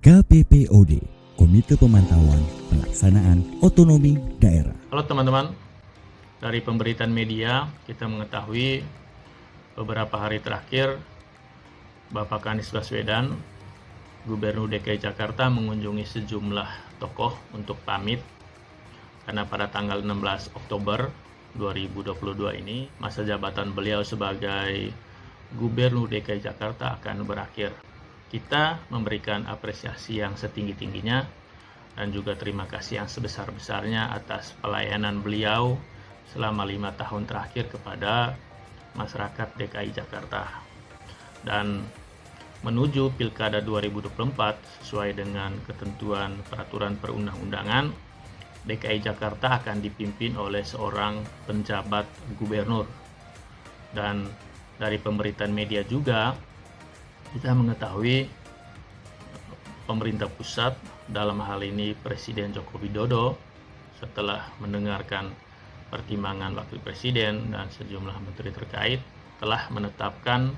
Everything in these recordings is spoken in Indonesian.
KPPOD, Komite Pemantauan Pelaksanaan Otonomi Daerah. Halo teman-teman, dari pemberitaan media kita mengetahui beberapa hari terakhir Bapak Anies Baswedan, Gubernur DKI Jakarta mengunjungi sejumlah tokoh untuk pamit karena pada tanggal 16 Oktober 2022 ini masa jabatan beliau sebagai Gubernur DKI Jakarta akan berakhir. Kita memberikan apresiasi yang setinggi-tingginya dan juga terima kasih yang sebesar-besarnya atas pelayanan beliau selama 5 tahun terakhir kepada masyarakat DKI Jakarta. Dan menuju Pilkada 2024 sesuai dengan ketentuan peraturan perundang-undangan, DKI Jakarta akan dipimpin oleh seorang penjabat gubernur. Dan dari pemberitaan media juga kita mengetahui pemerintah pusat, dalam hal ini Presiden Joko Widodo, setelah mendengarkan pertimbangan Wakil Presiden dan sejumlah menteri terkait, telah menetapkan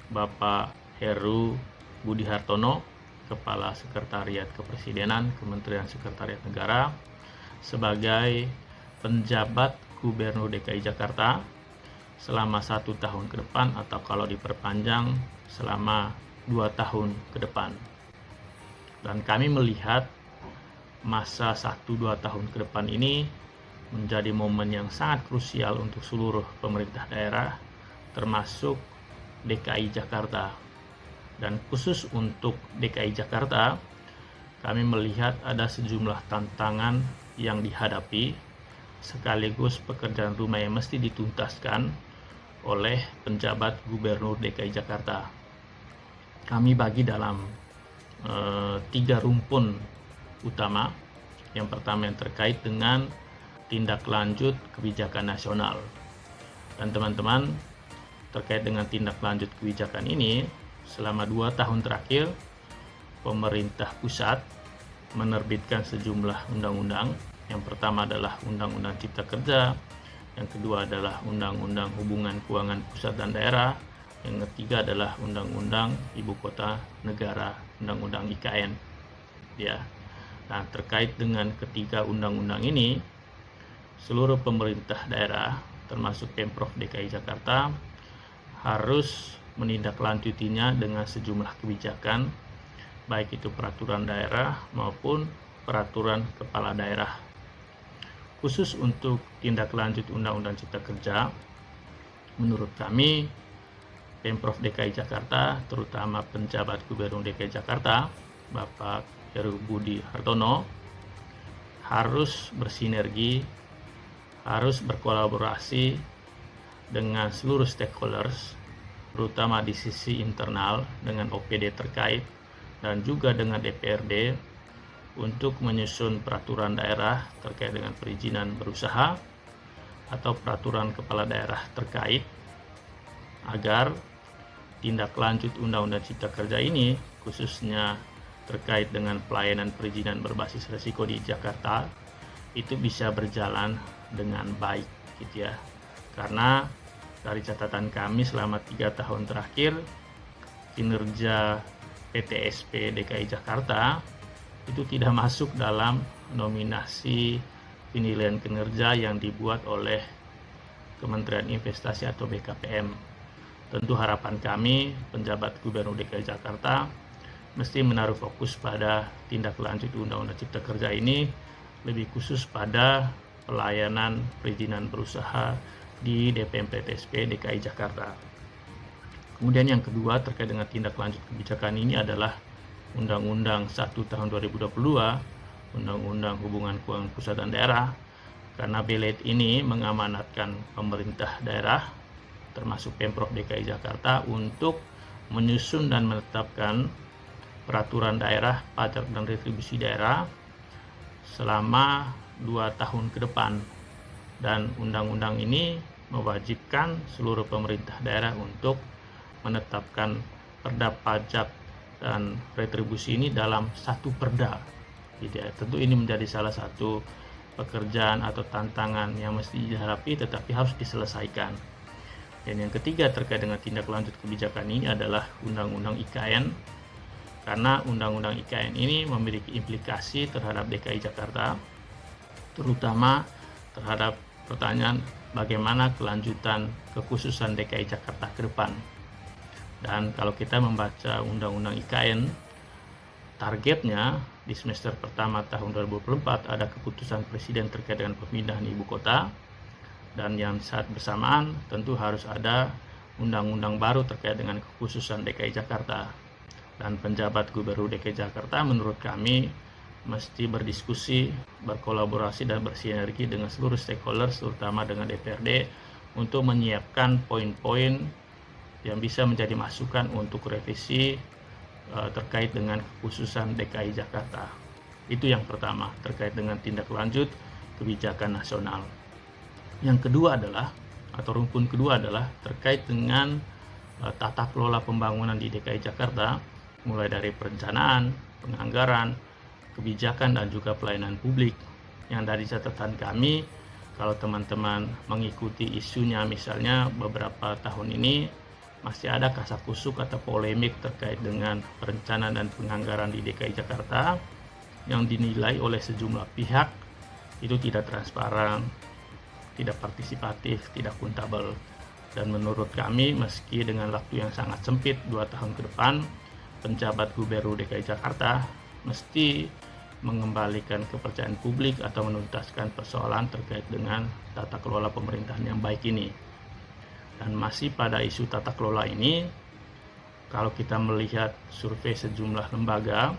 Bapak Heru Budi Hartono, Kepala Sekretariat Kepresidenan Kementerian Sekretariat Negara, sebagai penjabat Gubernur DKI Jakarta selama 1 tahun ke depan, atau kalau diperpanjang selama 2 tahun ke depan. Dan kami melihat masa 1-2 tahun ke depan ini menjadi momen yang sangat krusial untuk seluruh pemerintah daerah, termasuk DKI Jakarta. Dan khusus untuk DKI Jakarta, kami melihat ada sejumlah tantangan yang dihadapi, sekaligus pekerjaan rumah yang mesti dituntaskan oleh penjabat Gubernur DKI Jakarta. Kami bagi dalam 3 rumpun utama. Yang pertama yang terkait dengan tindak lanjut kebijakan nasional. Dan teman-teman, terkait dengan tindak lanjut kebijakan ini, selama 2 tahun terakhir, pemerintah pusat menerbitkan sejumlah undang-undang. Yang pertama adalah Undang-Undang Cipta Kerja, yang kedua adalah Undang-Undang Hubungan Keuangan Pusat dan Daerah, yang ketiga adalah Undang-Undang Ibu Kota Negara, Undang-Undang IKN. Ya. Nah, terkait dengan ketiga undang-undang ini, seluruh pemerintah daerah, termasuk Pemprov DKI Jakarta, harus menindaklanjutinya dengan sejumlah kebijakan, baik itu peraturan daerah maupun peraturan kepala daerah. Khusus untuk tindak lanjut Undang-Undang Cipta Kerja, menurut kami Pemprov DKI Jakarta, terutama penjabat Gubernur DKI Jakarta, Bapak Heru Budi Hartono, harus bersinergi, harus berkolaborasi dengan seluruh stakeholders, terutama di sisi internal dengan OPD terkait dan juga dengan DPRD, untuk menyusun peraturan daerah terkait dengan perizinan berusaha atau peraturan kepala daerah terkait, agar tindak lanjut Undang-Undang Cipta Kerja ini, khususnya terkait dengan pelayanan perizinan berbasis risiko di Jakarta, itu bisa berjalan dengan baik, gitu ya. Karena dari catatan kami selama 3 tahun terakhir, kinerja PTSP DKI Jakarta itu tidak masuk dalam nominasi penilaian kinerja yang dibuat oleh Kementerian Investasi atau BKPM. Tentu harapan kami, penjabat Gubernur DKI Jakarta mesti menaruh fokus pada tindak lanjut Undang-Undang Cipta Kerja ini, lebih khusus pada pelayanan perizinan berusaha di DPM PTSP DKI Jakarta. Kemudian yang kedua terkait dengan tindak lanjut kebijakan ini adalah Undang-Undang 1 tahun 2022, Undang-Undang Hubungan Keuangan Pusat dan Daerah, karena belet ini mengamanatkan pemerintah daerah termasuk Pemprov DKI Jakarta untuk menyusun dan menetapkan peraturan daerah, pajak dan retribusi daerah selama 2 tahun ke depan. Dan undang-undang ini mewajibkan seluruh pemerintah daerah untuk menetapkan perda pajak dan retribusi ini dalam satu perda. Tentu ini menjadi salah satu pekerjaan atau tantangan yang mesti dihadapi tetapi harus diselesaikan. Dan yang ketiga terkait dengan tindak lanjut kebijakan ini adalah Undang-Undang IKN, karena Undang-Undang IKN ini memiliki implikasi terhadap DKI Jakarta, terutama terhadap pertanyaan bagaimana kelanjutan kekhususan DKI Jakarta ke depan. Dan kalau kita membaca Undang-Undang IKN, targetnya di semester pertama tahun 2024 ada keputusan Presiden terkait dengan pemindahan ibu kota, dan yang saat bersamaan tentu harus ada undang-undang baru terkait dengan kekhususan DKI Jakarta. Dan penjabat Gubernur DKI Jakarta menurut kami mesti berdiskusi, berkolaborasi dan bersinergi dengan seluruh stakeholders, terutama dengan DPRD, untuk menyiapkan poin-poin yang bisa menjadi masukan untuk revisi terkait dengan kekhususan DKI Jakarta. Itu yang pertama, terkait dengan tindak lanjut kebijakan nasional. Yang kedua adalah, atau rumpun kedua adalah terkait dengan tata kelola pembangunan di DKI Jakarta, mulai dari perencanaan, penganggaran, kebijakan, dan juga pelayanan publik. Yang dari catatan kami, kalau teman-teman mengikuti isunya, misalnya beberapa tahun ini masih ada kasakusuk atau polemik terkait dengan perencanaan dan penganggaran di DKI Jakarta yang dinilai oleh sejumlah pihak itu tidak transparan, tidak partisipatif, tidak akuntabel. Dan menurut kami, meski dengan waktu yang sangat sempit 2 tahun ke depan, penjabat Gubernur DKI Jakarta mesti mengembalikan kepercayaan publik atau menuntaskan persoalan terkait dengan tata kelola pemerintahan yang baik ini. Dan masih pada isu tata kelola ini, kalau kita melihat survei sejumlah lembaga,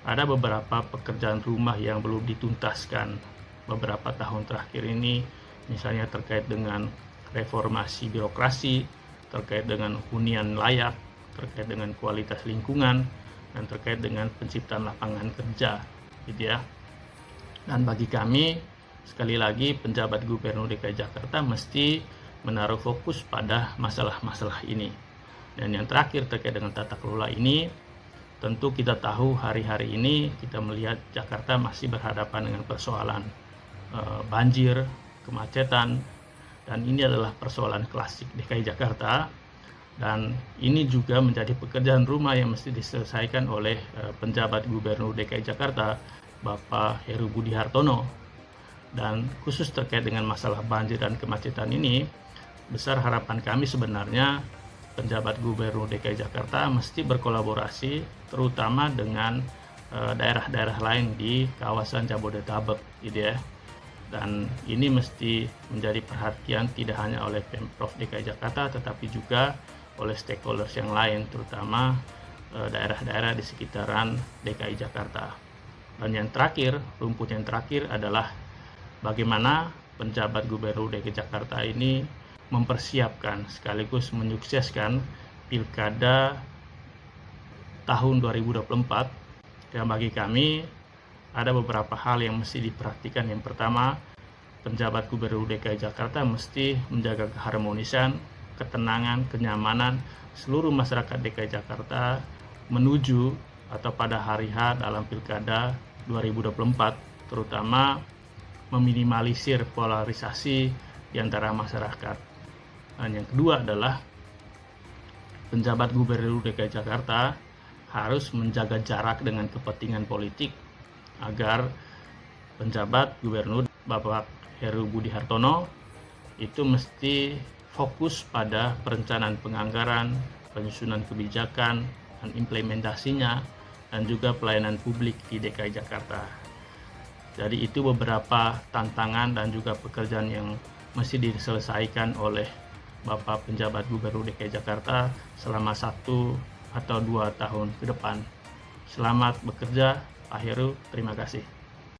ada beberapa pekerjaan rumah yang belum dituntaskan beberapa tahun terakhir ini, misalnya terkait dengan reformasi birokrasi, terkait dengan hunian layak, terkait dengan kualitas lingkungan, dan terkait dengan penciptaan lapangan kerja, gitu ya. Dan bagi kami, sekali lagi, penjabat Gubernur DKI Jakarta mesti menaruh fokus pada masalah-masalah ini. Dan yang terakhir terkait dengan tata kelola ini, tentu kita tahu hari-hari ini kita melihat Jakarta masih berhadapan dengan persoalan banjir, kemacetan, dan ini adalah persoalan klasik DKI Jakarta. Dan ini juga menjadi pekerjaan rumah yang mesti diselesaikan oleh penjabat Gubernur DKI Jakarta, Bapak Heru Budi Hartono. Dan khusus terkait dengan masalah banjir dan kemacetan ini, besar harapan kami sebenarnya penjabat Gubernur DKI Jakarta mesti berkolaborasi terutama dengan daerah-daerah lain di kawasan Jabodetabek, gitu ya. Dan ini mesti menjadi perhatian tidak hanya oleh Pemprov DKI Jakarta tetapi juga oleh stakeholders yang lain, terutama daerah-daerah di sekitaran DKI Jakarta. Dan yang terakhir, rumput yang terakhir adalah bagaimana penjabat Gubernur DKI Jakarta ini mempersiapkan sekaligus menyukseskan Pilkada tahun 2024. Dan bagi kami ada beberapa hal yang mesti diperhatikan. Yang pertama, penjabat Gubernur DKI Jakarta mesti menjaga keharmonisan, ketenangan, kenyamanan seluruh masyarakat DKI Jakarta menuju atau pada hari H dalam Pilkada 2024, terutama meminimalisir polarisasi di antara masyarakat. Dan yang kedua adalah penjabat Gubernur DKI Jakarta harus menjaga jarak dengan kepentingan politik agar penjabat Gubernur Bapak Heru Budi Hartono itu mesti fokus pada perencanaan penganggaran, penyusunan kebijakan, dan implementasinya, dan juga pelayanan publik di DKI Jakarta. Jadi itu beberapa tantangan dan juga pekerjaan yang mesti diselesaikan oleh Bapak penjabat Gubernur DKI Jakarta selama 1 atau 2 tahun ke depan. Selamat bekerja, Pak Heru. Terima kasih.